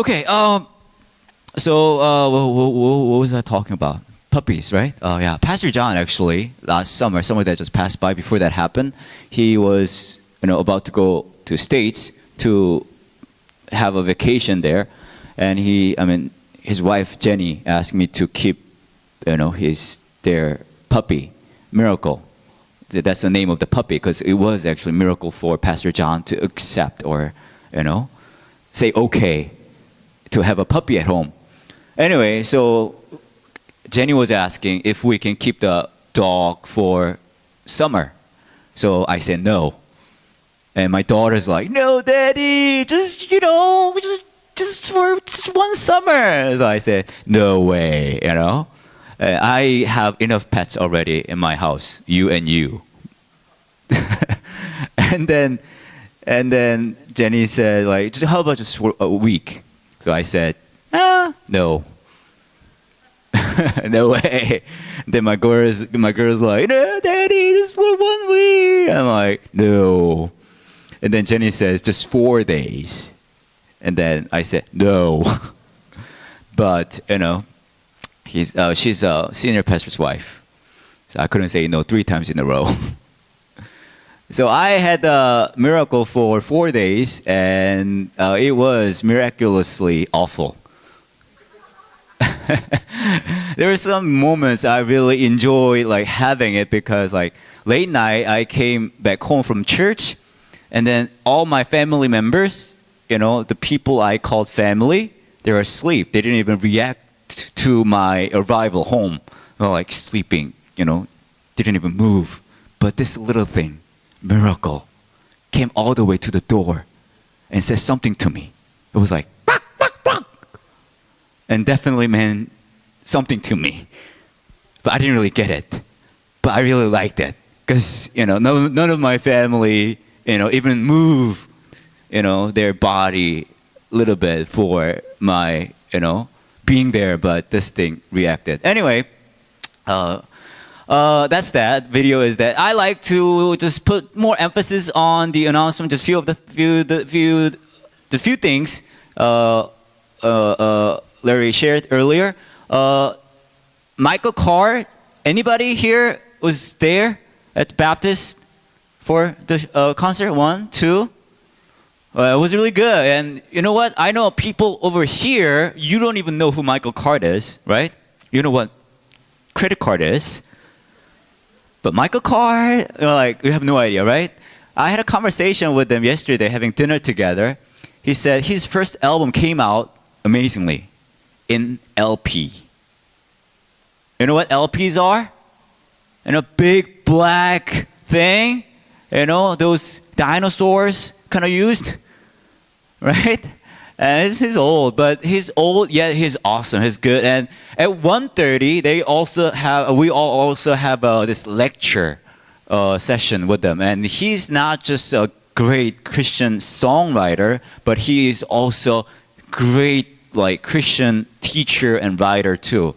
Okay. What was I talking about? Puppies, right? Yeah. Pastor John actually last summer that just passed by. Before that happened, he was about to go to States to have a vacation there, and his wife Jenny asked me to keep their puppy Miracle. That's the name of the puppy because it was actually Miracle for Pastor John to accept or say okay to have a puppy at home. Anyway, so Jenny was asking if we can keep the dog for summer. So I said no. And my daughter's like, "No, Daddy, just for just one summer." So I said, "No way, I have enough pets already in my house, you and you." and then Jenny said, like, "How about just for a week?" So I said, no. No way. Then my girl's like, "No, Daddy, just for 1 week." I'm like, "No." And then Jenny says, "Just 4 days." And then I said, "No." But she's a senior pastor's wife, so I couldn't say no 3 times in a row. So I had a Miracle for 4 days, and it was miraculously awful. There were some moments I really enjoyed having it because late night I came back home from church, and then all my family members, the people I called family, they were asleep. They didn't even react to my arrival home. They were sleeping, didn't even move. But this little thing, Miracle, came all the way to the door and said something to me. It was like, "Bark, bark, bark," and definitely meant something to me. But I didn't really get it. But I really liked it because none of my family even move their body a little bit for my being there, but this thing reacted. Anyway, that's that. Video is that I like to just put more emphasis on the announcement, just the few things Larry shared earlier. Michael Carr, anybody here was there at the Baptist for the concert? 1, 2. It was really good. And you know what? I know people over here, you don't even know who Michael Carr is, right? You know what credit card is. But Michael Carr, you have no idea, right? I had a conversation with him yesterday, having dinner together. He said his first album came out amazingly in LP. You know what LPs are? Big black thing. Those dinosaurs kind of used, right? And he's old, but he's old yet he's awesome. He's good. And at 1:30, we all also have this lecture session with them. And he's not just a great Christian songwriter, but he is also great Christian teacher and writer too.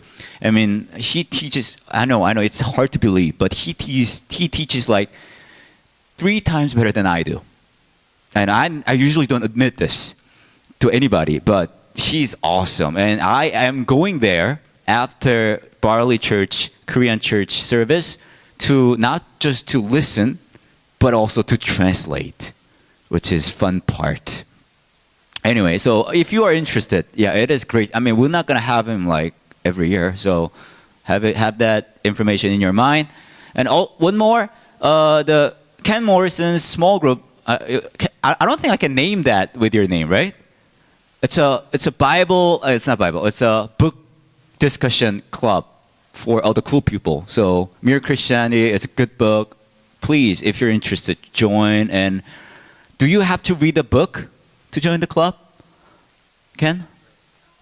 He teaches. I know it's hard to believe, but he teaches 3 times better than I do. And I usually don't admit this to anybody, but he's awesome. And I am going there after Barley Church, Korean church service to not just to listen, but also to translate, which is fun part. Anyway, so if you are interested, yeah, it is great. We're not going to have him every year, so have that information in your mind. And one more, the Ken Morrison's small group. I don't think I can name that with your name, right? It's a Bible. It's not Bible. It's a book discussion club for all the cool people. So Mere Christianity is a good book. Please, if you're interested, join. And do you have to read a book to join the club, Ken?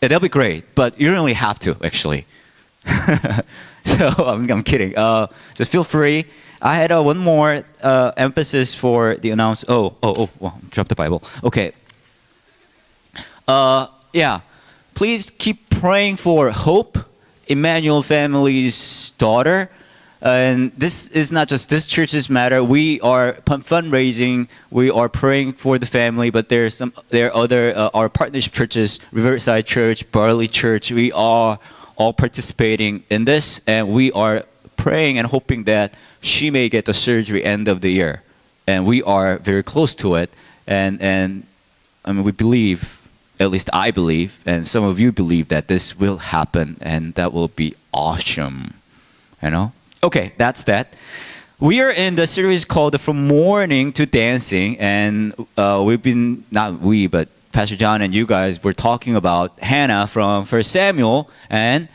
Yeah, that'll be great. But you don't really have to, actually. So I'm kidding. So feel free. I had one more emphasis for the announce. Well, drop the Bible. Okay. Yeah. Please keep praying for Hope, Emmanuel family's daughter. And this is not just this church's matter. We are fundraising. We are praying for the family. But there are other our partnership churches, Riverside Church, Barley Church. We are all participating in this, and we are praying and hoping that she may get the surgery end of the year. And we are very close to it. And I mean, we believe, at least I believe, and some of you believe that this will happen, and that will be awesome. You know. Okay, that's that. We are in the series called From Mourning to Dancing, and we've been, not we, but Pastor John and you guys were talking about Hannah from 1 Samuel, and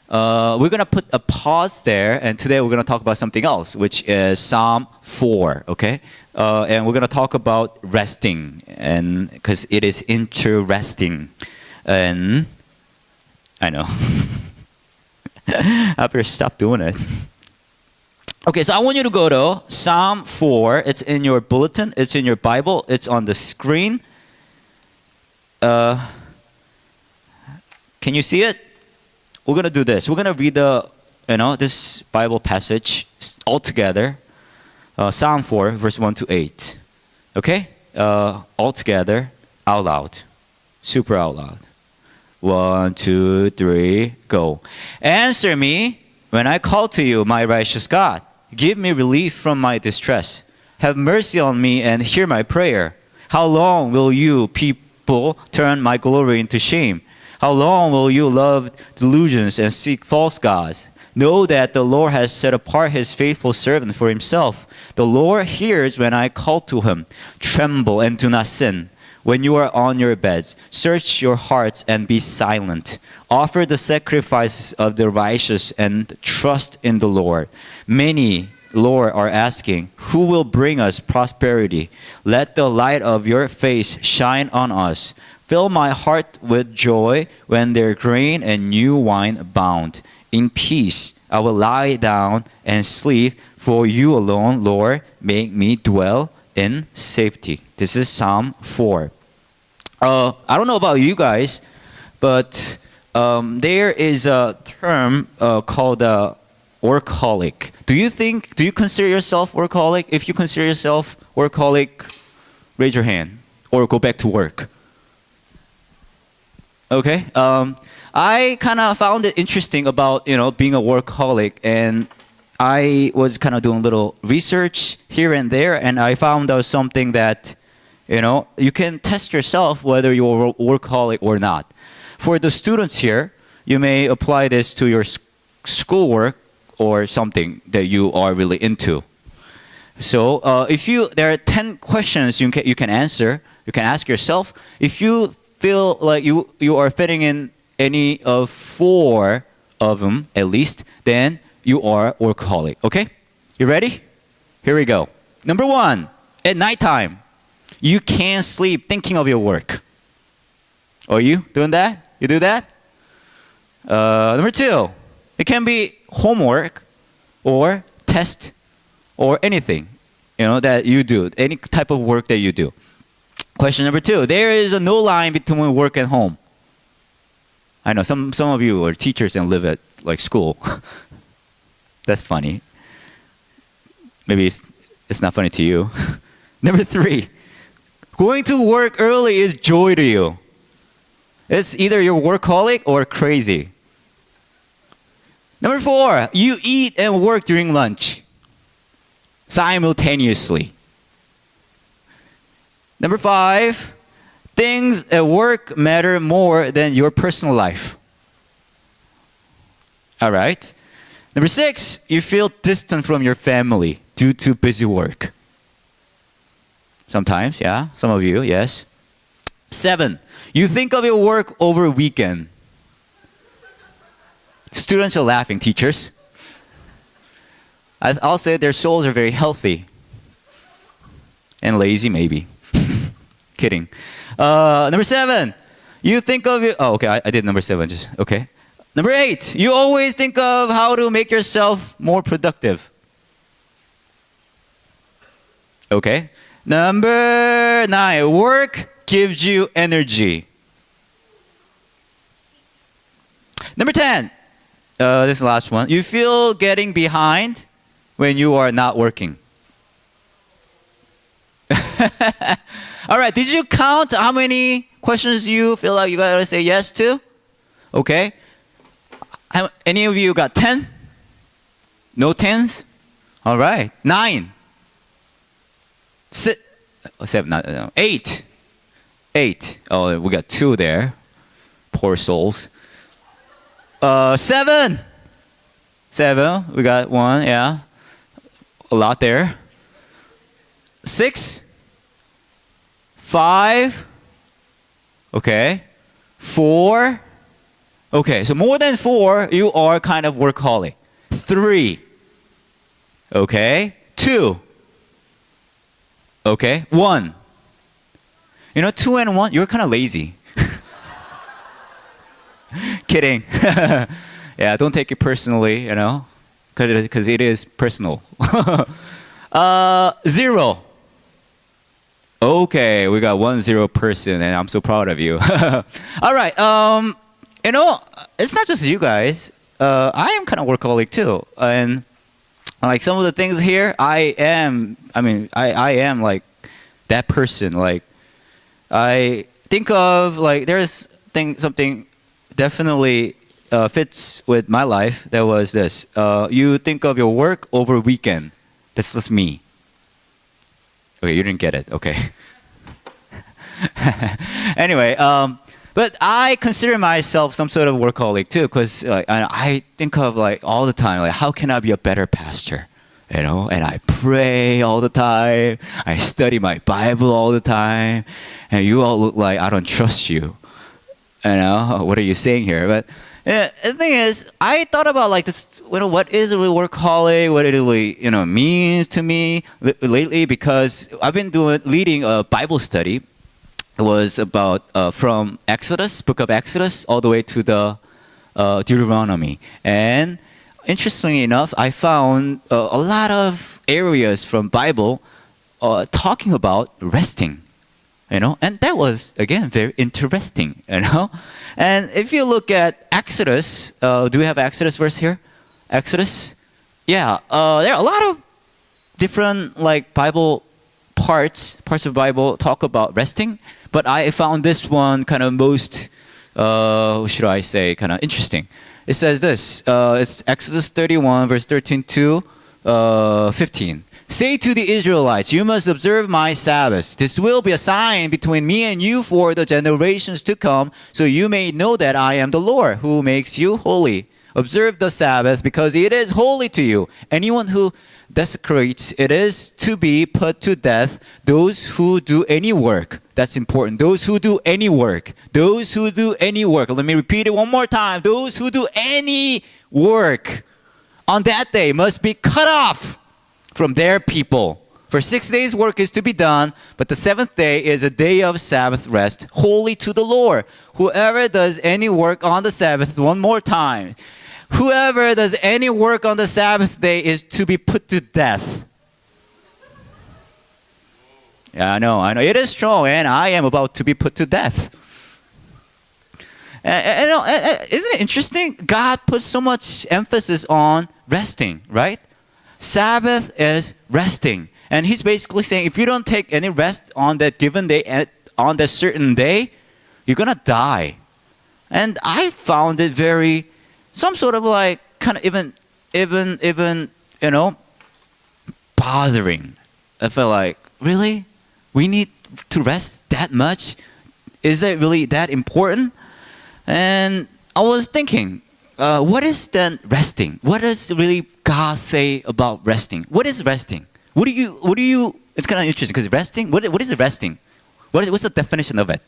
we're going to put a pause there, and today we're going to talk about something else, which is Psalm 4, okay? And we're going to talk about resting, and because it is interesting, and I know. I better stop doing it. Okay, so I want you to go to Psalm 4. It's in your bulletin. It's in your Bible. It's on the screen. Can you see it? We're going to do this. We're going to read this Bible passage all together. Psalm 4, verse 1 to 8. Okay? All together, out loud. Super out loud. 1, 2, 3, go. Answer me when I call to you, my righteous God. Give me relief from my distress. Have mercy on me and hear my prayer. How long will you people turn my glory into shame? How long will you love delusions and seek false gods? Know that the Lord has set apart his faithful servant for himself. The Lord hears when I call to him. Tremble and do not sin. When you are on your beds, search your hearts and be silent. Offer the sacrifices of the righteous and trust in the Lord. Many, Lord, are asking, who will bring us prosperity? Let the light of your face shine on us. Fill my heart with joy when their grain and new wine abound. In peace I will lie down and sleep, for you alone, Lord, make me dwell in safety. This is Psalm 4. I don't know about you guys, but there is a term called workaholic. Do you consider yourself workaholic? If you consider yourself workaholic, raise your hand or go back to work. Okay. I kind of found it interesting about being a workaholic, and I was kind of doing a little research here and there, and I found out something that you can test yourself whether you're a workaholic or not. For the students here, you may apply this to your schoolwork or something that you are really into. So there are 10 questions you can answer. You can ask yourself. If you feel like you are fitting in any of 4 of them at least, then you are workaholic. Okay? You ready? Here we go. Number 1, at nighttime, you can't sleep thinking of your work. Are you doing that? You do that? Number 2, it can be homework or test or anything that you do, any type of work that you do. Question number 2, there is no line between work and home. I know some of you are teachers and live at school. That's funny. Maybe it's not funny to you. Number 3, going to work early is joy to you. It's either you're workaholic or crazy. Number 4, you eat and work during lunch simultaneously. Number 5, things at work matter more than your personal life. All right. Number 6, you feel distant from your family due to busy work. Sometimes, yeah. Some of you, yes. 7, you think of your work over weekend. Students are laughing, teachers. I'll say their souls are very healthy. And lazy, maybe. Kidding. Number 7, you think of your... Oh, okay, I did number 7. Okay. Number 8, you always think of how to make yourself more productive. Okay. Number 9, work gives you energy. Number 10, this is the last one. You feel getting behind when you are not working? All right, did you count how many questions you feel like you gotta say yes to? Okay. Any of you got 10? No 10s? All right. 9. 7, no, 8. 8. Oh, we got 2 there. Poor souls. 7. 7. We got 1, yeah. A lot there. 6. 5. Okay. 4. Okay, so more than 4, you are kind of workaholic. 3. Okay. 2. Okay. 1. 2 and 1, you're kind of lazy. Kidding. Yeah, don't take it personally, because it is personal. 0. Okay, we got 1 0 person, and I'm so proud of you. All right. It's not just you guys. I am kind of workaholic too, and like some of the things here, I am like that person. Like I think of like there's something definitely fits with my life. That was this. You think of your work over weekend. That's just me. Okay, you didn't get it. Okay. Anyway, but I consider myself some sort of workaholic too, because I think of like all the time, like how can I be a better pastor? And I pray all the time. I study my Bible all the time. And you all look like I don't trust you. What are you saying here? But the thing is, I thought about like this, what is a workaholic, what it really, means to me lately, because I've been leading a Bible study. It was about from Exodus, book of Exodus, all the way to the Deuteronomy. And interestingly enough, I found a lot of areas from Bible talking about resting. And that was, again, very interesting, And if you look at Exodus, do we have Exodus verse here? Exodus? Yeah, there are a lot of different like Bible parts of Bible talk about resting, but I found this one kind of most, should I say, kind of interesting. It says this, it's Exodus 31, verse 13 to 15. Say to the Israelites, you must observe my Sabbaths. This will be a sign between me and you for the generations to come, so you may know that I am the Lord who makes you holy. Observe the Sabbath because it is holy to you. Anyone who desecrates it is to be put to death. Those who do any work. That's important. Those who do any work. Those who do any work. Let me repeat it one more time. Those who do any work on that day must be cut off from their people. For 6 days work is to be done, but the 7th day is a day of Sabbath rest, holy to the Lord. Whoever does any work on the Sabbath, one more time. Whoever does any work on the Sabbath day is to be put to death. Yeah, I know. It is strong, and I am about to be put to death. Isn't it interesting? God puts so much emphasis on resting, right? Sabbath is resting. And he's basically saying, if you don't take any rest on that given day, on that certain day, you're going to die. And I found it very, some sort of like, kind of even, bothering. I felt like, really? We need to rest that much? Is it really that important? And I was thinking, what is then resting? What does really God say about resting? What is resting? What do you, it's kind of interesting because resting, what is resting? What's the definition of it?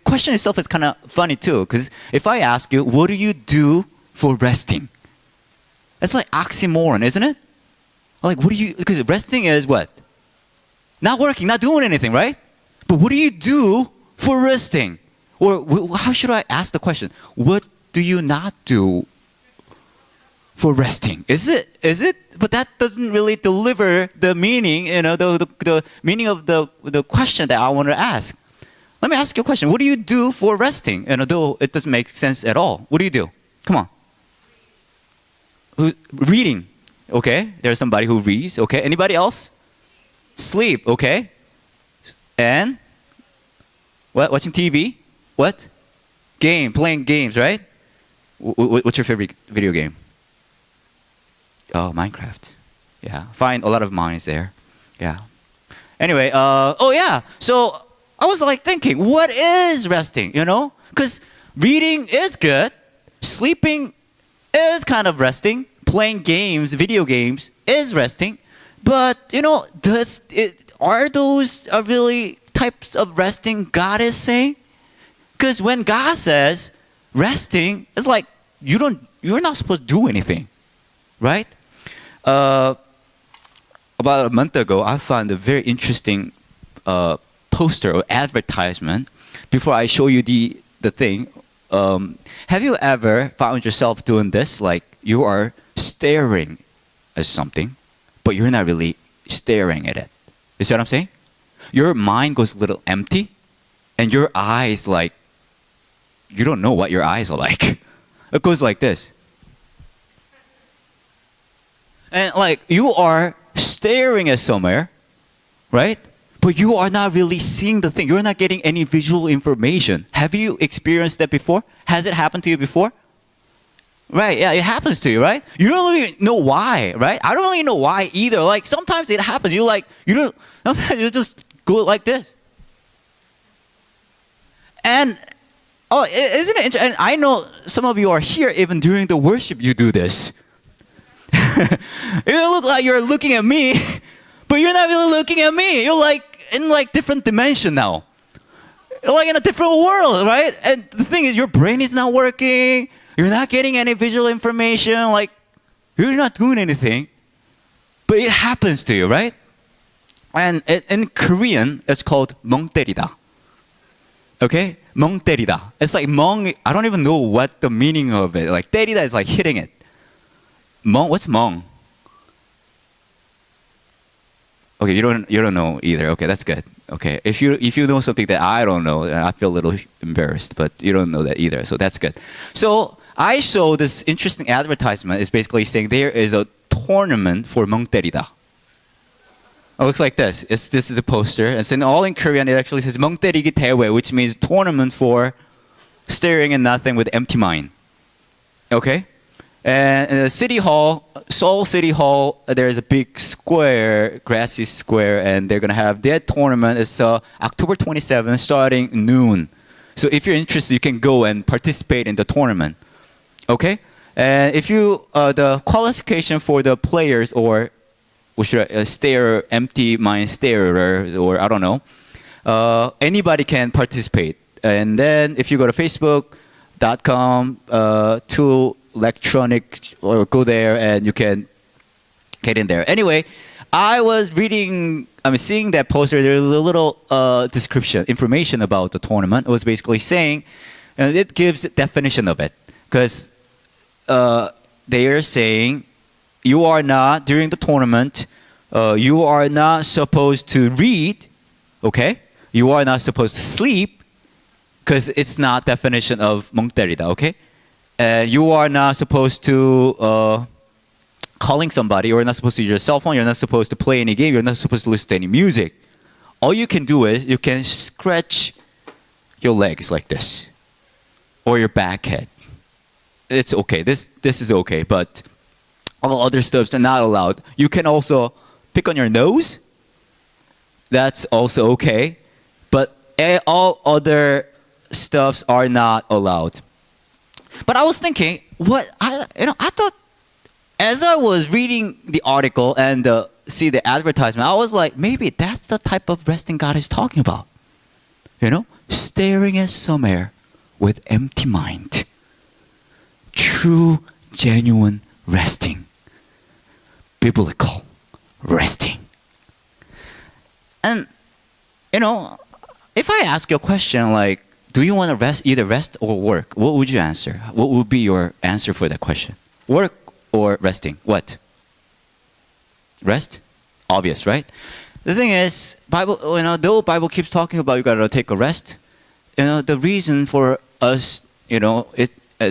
Question itself is kind of funny too, because if I ask you, what do you do for resting? It's like oxymoron, isn't it? Like, because resting is what? Not working, not doing anything, right? But what do you do for resting? Or how should I ask the question? What do you not do for resting? Is it? But that doesn't really deliver the meaning, the meaning of the question that I want to ask. Let me ask you a question. What do you do for resting? Though it doesn't make sense at all. What do you do? Come on. Who reading? Okay, there's somebody who reads. Okay, anybody else? Sleep. Okay, and what? Watching TV. What? Playing games, right? What's your favorite video game? Oh, Minecraft. Yeah, find a lot of mines there. Yeah. Anyway, oh yeah. So I was like thinking, what is resting? You know, because reading is good, sleeping is kind of resting, playing games, video games is resting, but you know, are those really types of resting God is saying? Because when God says resting, it's like you're not supposed to do anything, right? About a month ago, I found a very interesting poster or advertisement. Before I show you the thing, have you ever found yourself doing this? Like you are staring at something, but you're not really staring at it. You see what I'm saying? Your mind goes a little empty, and your eyes like, you don't know what your eyes are like. It goes like this. And like you are staring at somewhere, right? But you are not really seeing the thing. You're not getting any visual information. Have you experienced that before? Has it happened to you before? Right, yeah, it happens to you, right? You don't really know why, right? I don't really know why either. Like sometimes it happens. Sometimes you just go like this. And oh, isn't it interesting? And I know some of you are here even during the worship you do this. You look like you're looking at me, but you're not really looking at me. You're like in like different dimension now. You're like in a different world, right? And the thing is, your brain is not working. You're not getting any visual information. Like you're not doing anything, but it happens to you, right? And in Korean, it's called 멍 때리다. Okay, 멍 때리다. It's like 멍. I don't even know what the meaning of it. Like 때리다 is like hitting it. 멍. What's 멍? Okay, you don't know either. Okay, that's good. Okay, if you know something that I don't know, I feel a little embarrassed. But you don't know that either, so that's good. So I saw this interesting advertisement. It's basically saying there is a tournament for 멍 때리다. It looks like this. This is a poster. It's all in Korean. It actually says 멍 때리기 대회, which means tournament for staring at nothing with empty mind. Okay? And in the City Hall, Seoul City Hall, there's a big square, grassy square, and they're going to have their tournament. It's October 27th, starting noon. So if you're interested, you can go and participate in the tournament. Okay? And if the qualification for the players or empty mind starer, or I don't know, anybody can participate. And then if you go to facebook.com to electronic, or go there and you can get in there. Anyway, I was seeing that poster. There's a little description, information about the tournament. It was basically saying, and it gives a definition of it, because they are saying you are not, during the tournament, you are not supposed to read, okay? You are not supposed to sleep, because it's not definition of 멍 때리다, okay? You are not supposed to calling somebody. You're not supposed to use your cell phone. You're not supposed to play any game. You're not supposed to listen to any music. All you can do is you can stretch your legs like this, or your back head. It's okay. This is okay, but all other stuffs are not allowed. You can also pick on your nose. That's also okay, but all other stuffs are not allowed. But I was thinking, I thought, as I was reading the article and see the advertisement, I was like, maybe that's the type of resting God is talking about. You know, staring at somewhere with empty mind. True, genuine resting. Biblical resting. And, you know, if I ask you a question like, do you want to rest, either rest or work? What would you answer? What would be your answer for that question? Work or resting? What? Rest? Obvious, right? The thing is, Bible, though Bible keeps talking about you got to take a rest, the reason for us,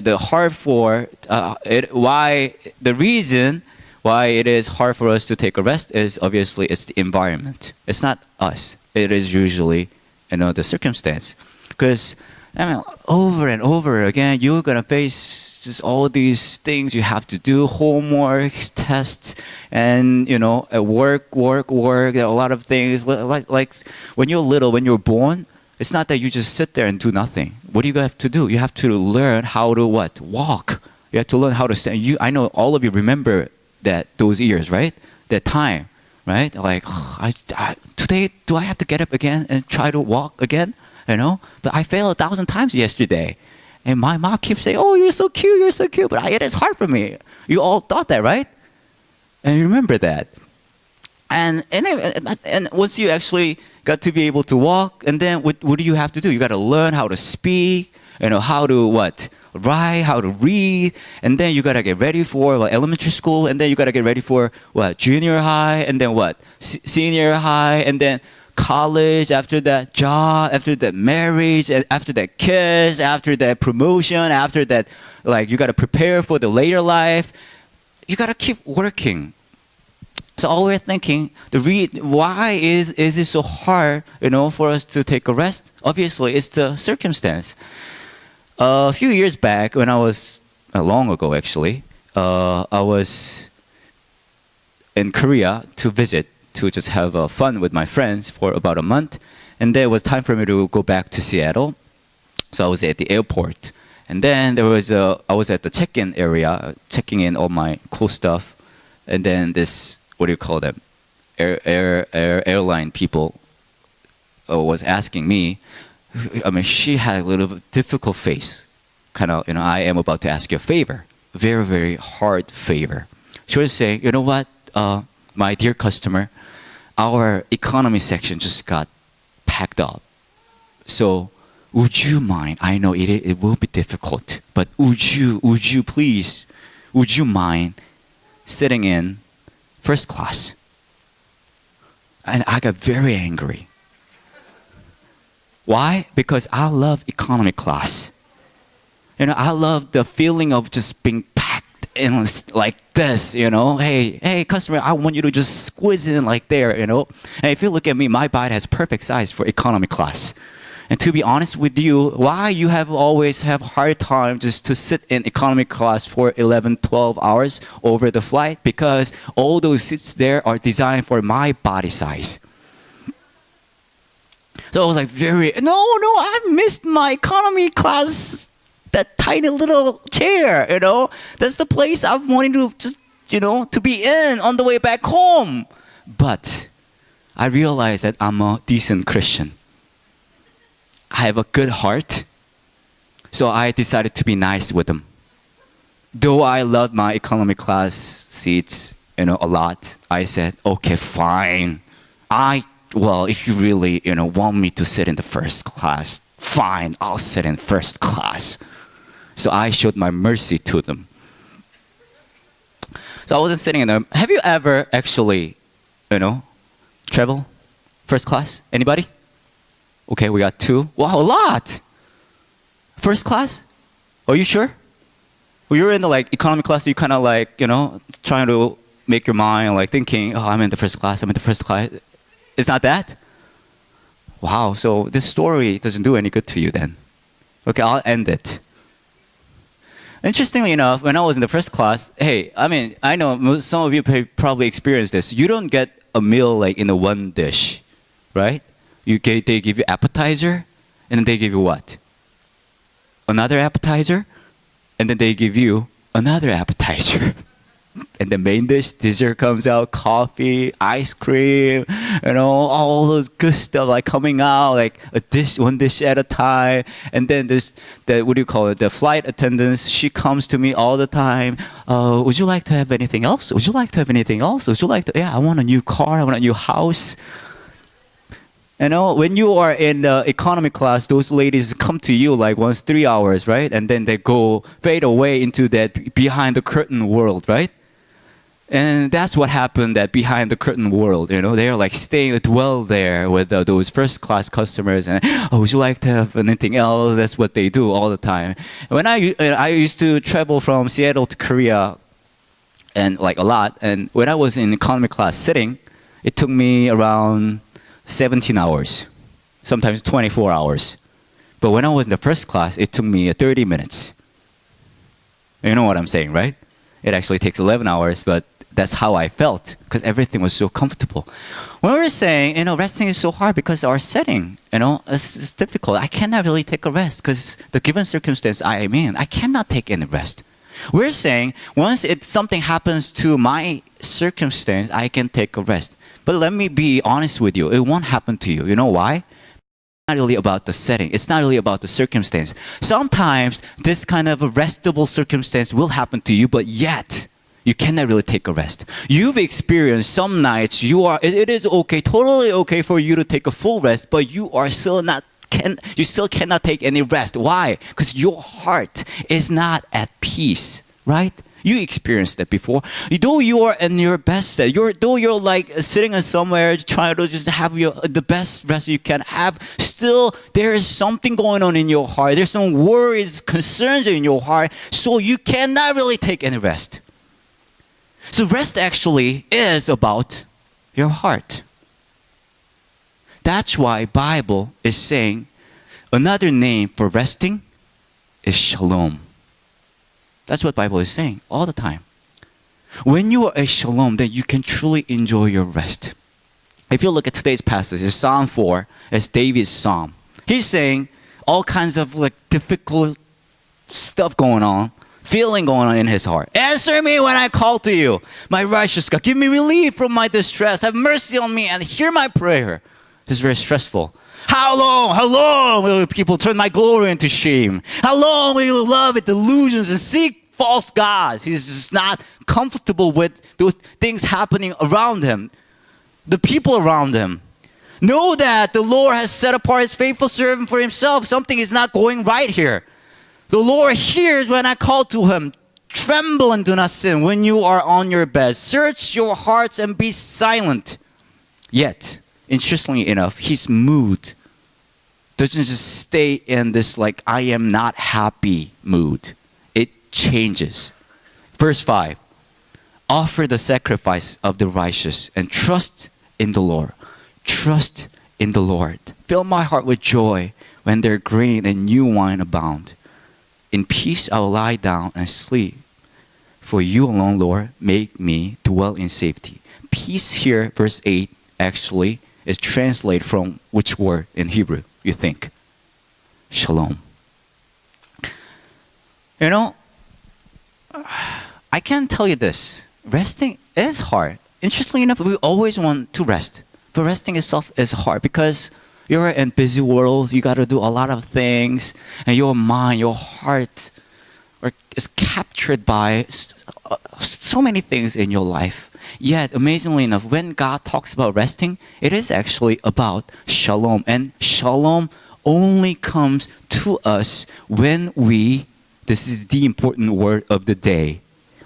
the hard for why the reason why it is hard for us to take a rest is obviously it's the environment. It's not us. It is usually the circumstance. Because over and over again, you're gonna face just all these things you have to do, homework, tests, and work. There are a lot of things like when you're little, when you're born. It's not that you just sit there and do nothing. What do you have to do? You have to learn how to what? Walk. You have to learn how to stand. I know all of you remember those years, right? That time, right? Like, today, do I have to get up again and try to walk again? But I failed 1,000 times yesterday. And my mom keeps saying, oh, you're so cute. But it is hard for me. You all thought that, right? And you remember that. And once you actually got to be able to walk, and then what do you have to do? You got to learn how to speak, how to write, how to read, and then you got to get ready for elementary school, and then you got to get ready for junior high, and then senior high, and then college, after that job, after that marriage, after that kids, after that promotion, after that you got to prepare for the later life. You got to keep working. So all we're thinking, why is it so hard, for us to take a rest? Obviously, it's the circumstance. A few years back, when I was long ago actually, I was in Korea to visit, to just have fun with my friends for about a month, and then it was time for me to go back to Seattle. So I was at the airport, and then I was at the check-in area, checking in all my cool stuff, and then this, what do you call them, airline people was asking me. She had a little difficult face, kind of. I am about to ask you a favor, very, very hard favor. She was saying, you know what, my dear customer, our economy section just got packed up. So would you mind? I know it will be difficult, but would you mind sitting in first class? And I got very angry. Why? Because I love economy class. I love the feeling of just being packed in like this, Hey, customer, I want you to just squeeze in like there, And if you look at me, my body has perfect size for economy class. And to be honest with you, why you always have hard time just to sit in economy class for 11, 12 hours over the flight? Because all those seats there are designed for my body size. So I was like no, I missed my economy class, that tiny little chair, That's the place I'm wanting to just, to be in on the way back home. But I realized that I'm a decent Christian. I have a good heart. So I decided to be nice with them. Though I loved my economy class seats, a lot, I said, okay, fine. Well, if you really, want me to sit in the first class, fine, I'll sit in first class. So I showed my mercy to them. So I wasn't sitting in them. Have you ever actually, travel first class? Anybody? Okay, we got 2. Wow, a lot. First class? Are you sure? When you're in the economy class, you kind of trying to make your mind thinking, oh, I'm in the first class. It's not that? Wow, so this story doesn't do any good to you then. Okay, I'll end it. Interestingly enough, when I was in the first class, I know some of you probably experienced this. You don't get a meal in a one dish, right? They give you appetizer, and then they give you what? Another appetizer, and then they give you another appetizer. And the main dish, dessert comes out, coffee, ice cream, all those good stuff coming out, one dish at a time. And then the flight attendant, she comes to me all the time. Would you like to have anything else? Would you like to have anything else? I want a new car, I want a new house. When you are in the economy class, those ladies come to you once 3 hours, right? And then they fade away into that behind the curtain world, right? And that's what happened at behind the curtain world. They're like staying, dwell there with those first class customers. And would you like to have anything else? That's what they do all the time. When I used to travel from Seattle to Korea, and like a lot. And when I was in economy class sitting, it took me around 17 hours, sometimes 24 hours. But when I was in the first class, it took me 30 minutes. You know what I'm saying, right? It actually takes 11 hours, but that's how I felt because everything was so comfortable. When we're saying, resting is so hard because our setting, it's difficult. I cannot really take a rest because the given circumstance I am in, I cannot take any rest. We're saying once something happens to my circumstance, I can take a rest. But let me be honest with you, it won't happen to you. You know why? It's not really about the setting. It's not really about the circumstance. Sometimes this kind of a restable circumstance will happen to you, but yet you cannot really take a rest. You've experienced some nights it is okay, totally okay for you to take a full rest, but you still cannot take any rest. Why? Because your heart is not at peace, right? You experienced that before. Though you are in your best state, though you're like sitting somewhere trying to just have the best rest you can have, still there is something going on in your heart. There's some worries, concerns in your heart, so you cannot really take any rest. So rest actually is about your heart. That's why Bible is saying another name for resting is shalom. That's what Bible is saying all the time. When you are a shalom, then you can truly enjoy your rest. If you look at today's passage, it's Psalm 4, it's David's psalm. He's saying all kinds of difficult stuff going on, feeling going on in his heart. Answer me when I call to you, my righteous God. Give me relief from my distress. Have mercy on me and hear my prayer. It's very stressful. How long will people turn my glory into shame? How long will you love with delusions and seek false gods? He's just not comfortable with those things happening around him, the people around him. Know that the Lord has set apart his faithful servant for himself. Something is not going right here. The Lord hears when I call to him. Tremble and do not sin when you are on your bed. Search your hearts and be silent. Yet, interestingly enough, his mood doesn't just stay in this I am not happy mood. It changes. Verse 5, offer the sacrifice of the righteous and trust in the Lord. Trust in the Lord. Fill my heart with joy when their grain and new wine abound. In peace I will lie down and sleep. For you alone, Lord, make me dwell in safety. Peace here, verse 8, actually is translated from which word in Hebrew, you think? Shalom. I can tell you this. Resting is hard. Interestingly enough, we always want to rest. But resting itself is hard because you're in a busy world. You got to do a lot of things. And your mind, your heart is captured by so many things in your life. Yet, amazingly enough, when God talks about resting, it is actually about shalom. And shalom only comes to us when this is the important word of the day,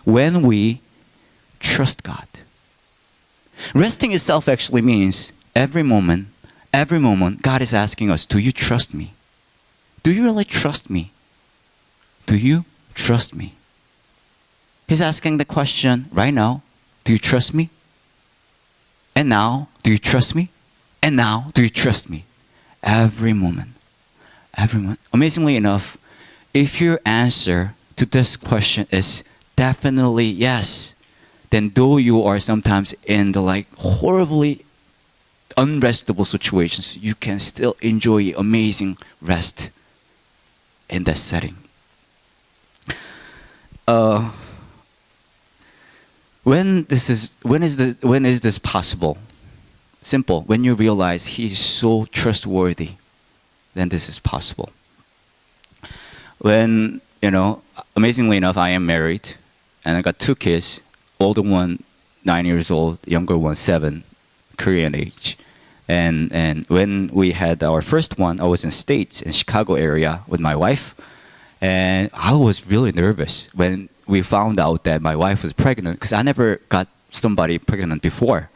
when we trust God. Resting itself actually means every moment, God is asking us, do you trust me? Do you really trust me? Do you trust me? He's asking the question right now, do you trust me? And now, do you trust me? And now, do you trust me? Every moment. Amazingly enough, if your answer to this question is definitely yes, then though you are sometimes in the horribly unrestable situations, you can still enjoy amazing rest in that setting. When is this possible? Simple. When you realize he is so trustworthy, then this is possible. When, amazingly enough, I am married and I got 2 kids, older one 9 years old, younger one 7, Korean age. And when we had our first one, I was in States, in Chicago area with my wife. And I was really nervous when we found out that my wife was pregnant because I never got somebody pregnant before.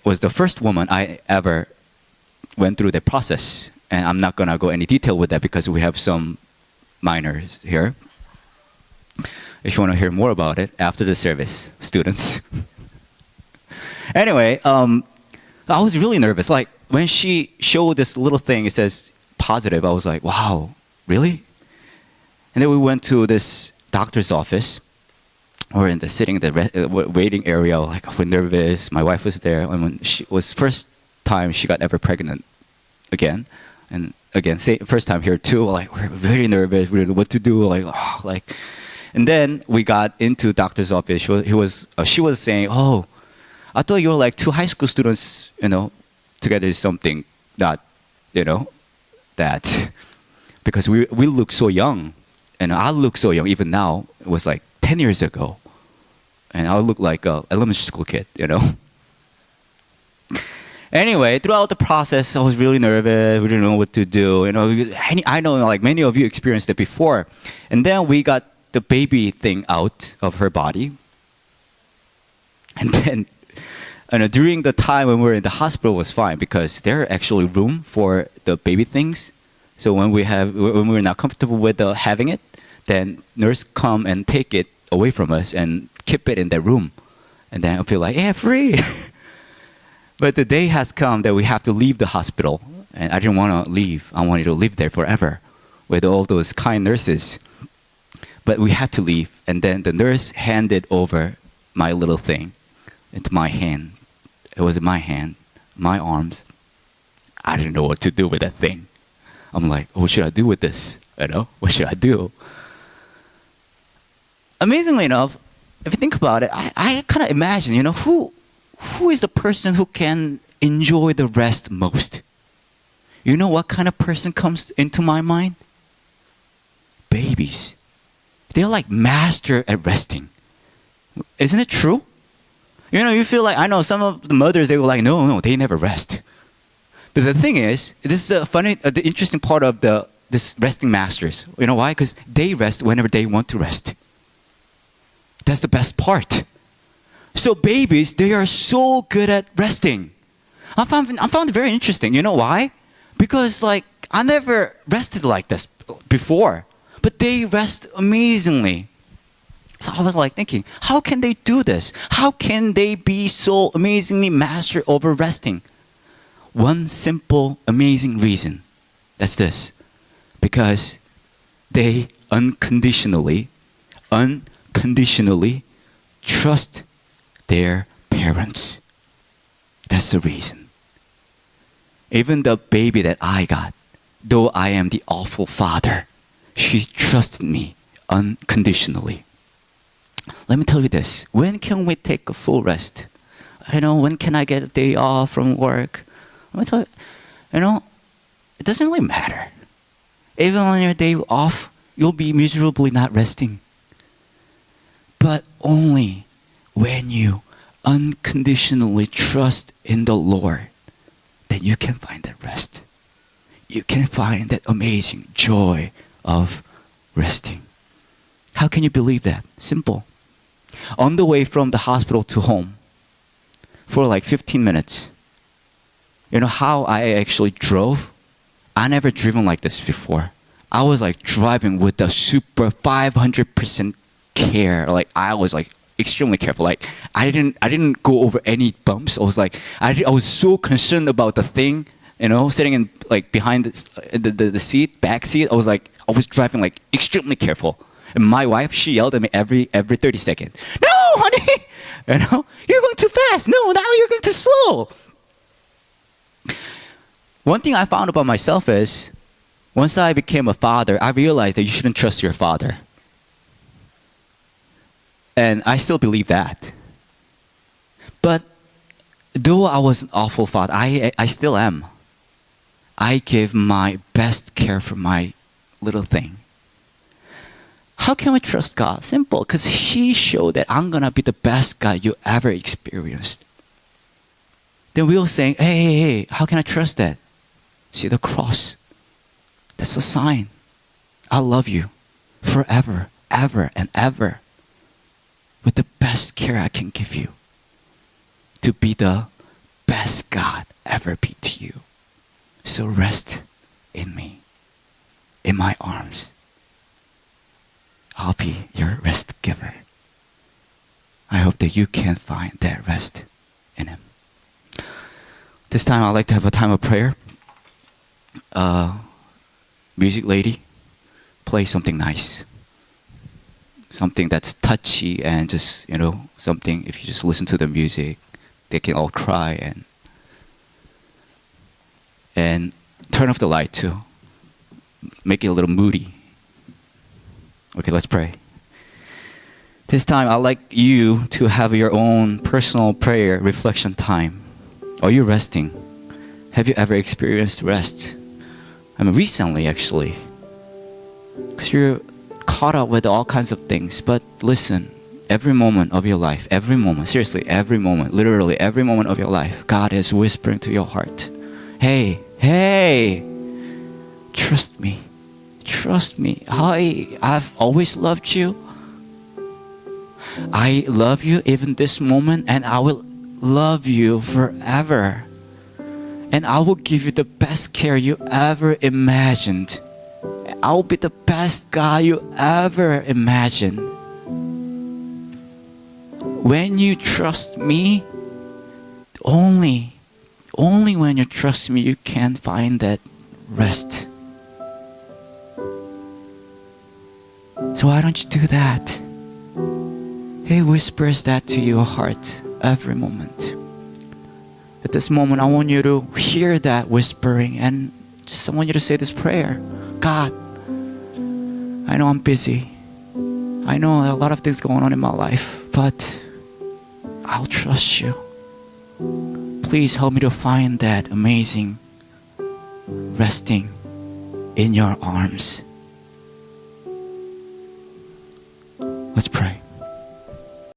Was the first woman I ever went through the process. And I'm not going to go any detail with that because we have some minors here. If you want to hear more about it after the service, students. Anyway, I was really nervous. Like when she showed this little thing, it says positive. I was like, wow, really? And then we went to this doctor's office. We're in the sitting in the waiting area. Like we're nervous. My wife was there, and when she was first time she got ever pregnant again, and again, first time here too. Like we're very nervous. We didn't know what to do. And then we got into doctor's office. She was saying, "Oh, I thought you were like two high school students, together is something that, that because we look so young, and I look so young even now. It was like 10 years ago, and I look like a elementary school kid, Anyway, throughout the process, I was really nervous. We didn't know what to do. I know like many of you experienced it before. And then we got the baby thing out of her body. And then during the time when we were in the hospital was fine because there are actually room for the baby things. So when we're not comfortable with having it, then nurse come and take it away from us and keep it in the room. And then I'll feel like, yeah, free. But the day has come that we have to leave the hospital. And I didn't want to leave. I wanted to live there forever with all those kind nurses. But we had to leave. And then the nurse handed over my little thing into my hand. It was in my hand, my arms. I didn't know what to do with that thing. I'm like, what should I do with this? What should I do? Amazingly enough, if you think about it, I kind of imagine, who is the person who can enjoy the rest most? You know what kind of person comes into my mind? Babies. They're like master at resting. Isn't it true? You feel like, I know some of the mothers, they were like, no, they never rest. But the thing is, this is the interesting part of this resting masters. You know why? Because they rest whenever they want to rest. That's the best part. So babies, they are so good at resting. I found it very interesting. You know why? Because I never rested like this before. But they rest amazingly. So I was thinking, how can they do this? How can they be so amazingly master over resting? One simple, amazing reason. That's this. Because they unconditionally trust their parents. That's the reason. Even the baby that I got, though I am the awful father, she trusted me unconditionally. Let me tell you this. When can we take a full rest? When can I get a day off from work? Let me tell you, it doesn't really matter. Even on your day off, you'll be miserably not resting. But only when you unconditionally trust in the Lord, then you can find that rest. You can find that amazing joy of resting. How can you believe that? Simple. On the way from the hospital to home, for 15 minutes, you know how I actually drove? I never driven like this before. I was driving with the super 500% care. I was extremely careful. I didn't go over any bumps. I was I was so concerned about the thing, sitting in behind the seat, back seat. I was driving extremely careful. And my wife, she yelled at me every 30 seconds. No, honey, you're going too fast. No, now you're going too slow. One thing I found about myself is, once I became a father, I realized that you shouldn't trust your father. And I still believe that. But though I was an awful father, I still am. I give my best care for my little thing. How can we trust God? Simple, because He showed that I'm going to be the best God you ever experienced. Then we'll say, hey, how can I trust that? See the cross. That's a sign. I love you forever, ever, and ever. with the best care I can give you, to be the best God ever be to you. So rest in me, in my arms. I'll be your rest giver. I hope that you can find that rest in Him. This time I'd like to have a time of prayer. Music lady, play something nice. Something that's touchy and just, something, if you just listen to the music, they can all cry, and turn off the light too. Make it a little moody. Okay, let's pray. This time, I'd like you to have your own personal prayer reflection time. Are you resting? Have you ever experienced rest? Recently, actually. Because you're caught up with all kinds of things. But listen, every moment of your life, every moment, seriously, every moment, literally every moment of your life, God is whispering to your heart, hey, trust me. Trust me. I've always loved you. I love you even this moment, and I will love you forever. And I will give you the best care you ever imagined. I will be the best God you ever imagined. When you trust me, only when you trust me, you can find that rest. So why don't you do that? He whispers that to your heart every moment. At this moment, I want you to hear that whispering, and I want you to say this prayer. God, I know I'm busy. I know a lot of things going on in my life, but I'll trust you. Please help me to find that amazing resting in your arms. Let's pray.